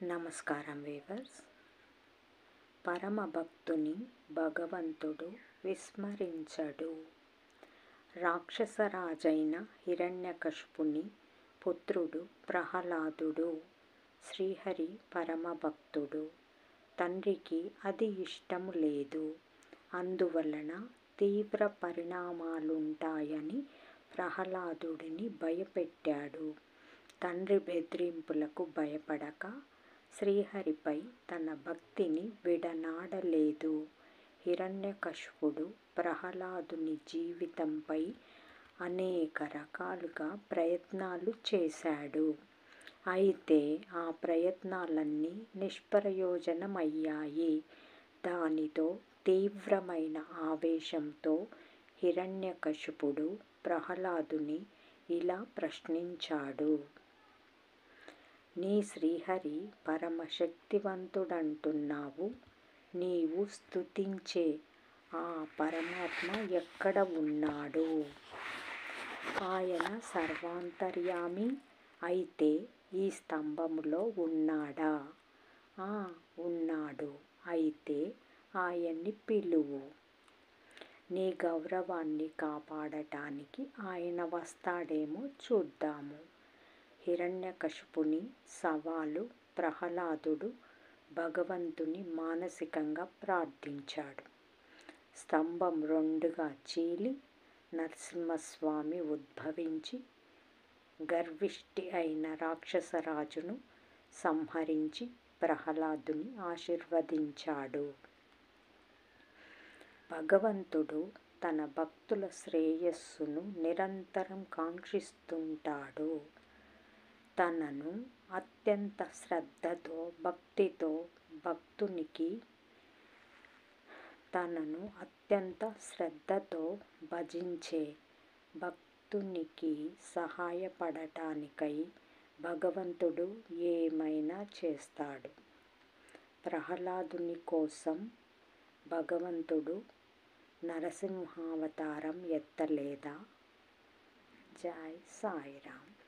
నమస్కారం వీవర్స్. పరమభక్తుని భగవంతుడు విస్మరించడు. రాక్షసరాజైన హిరణ్యకశిపుని పుత్రుడు ప్రహ్లాదుడు. శ్రీహరి పరమభక్తుడు. తండ్రికి అది ఇష్టము లేదు. అందువలన తీవ్ర పరిణామాలుంటాయని ప్రహ్లాదుడిని భయపెట్టాడు. తండ్రి బెదిరింపులకు భయపడక శ్రీహరిపై తన భక్తిని విడనాడలేదు. హిరణ్యకశిపుడు ప్రహ్లాదుని జీవితంపై అనేక రకాలుగా ప్రయత్నాలు చేశాడు. అయితే ఆ ప్రయత్నాలన్నీ నిష్ప్రయోజనమయ్యాయి. దానితో తీవ్రమైన ఆవేశంతో హిరణ్యకశిపుడు ప్రహ్లాదుని ఇలా ప్రశ్నించాడు. నీ శ్రీహరి పరమశక్తివంతుడంటున్నావు. నీవు స్తుతించే ఆ పరమాత్మ ఎక్కడ ఉన్నాడు? ఆయన సర్వాంతర్యామి అయితే ఈ స్తంభములో ఉన్నాడా? ఉన్నాడు. అయితే ఆయన్ని పిలువు. నీ గౌరవాన్ని కాపాడటానికి ఆయన వస్తాడేమో చూద్దాము. హిరణ్యకశిపుని సవాలు ప్రహ్లాదుడు భగవంతుని మానసికంగా ప్రార్థించాడు. స్తంభం రెండుగా చీలి నరసింహస్వామి ఉద్భవించి గర్విష్ఠి అయిన రాక్షసరాజును సంహరించి ప్రహ్లాదుని ఆశీర్వదించాడు. భగవంతుడు తన భక్తుల శ్రేయస్సును నిరంతరం కాంక్షిస్తుంటాడు. తనను అత్యంత శ్రద్ధతో భజించే భక్తునికి సహాయపడటానికై భగవంతుడు ఏమైనా చేస్తాడు. ప్రహ్లాదుని కోసం భగవంతుడు నరసింహావతారం ఎత్తలేదా? జై సాయిరామ్.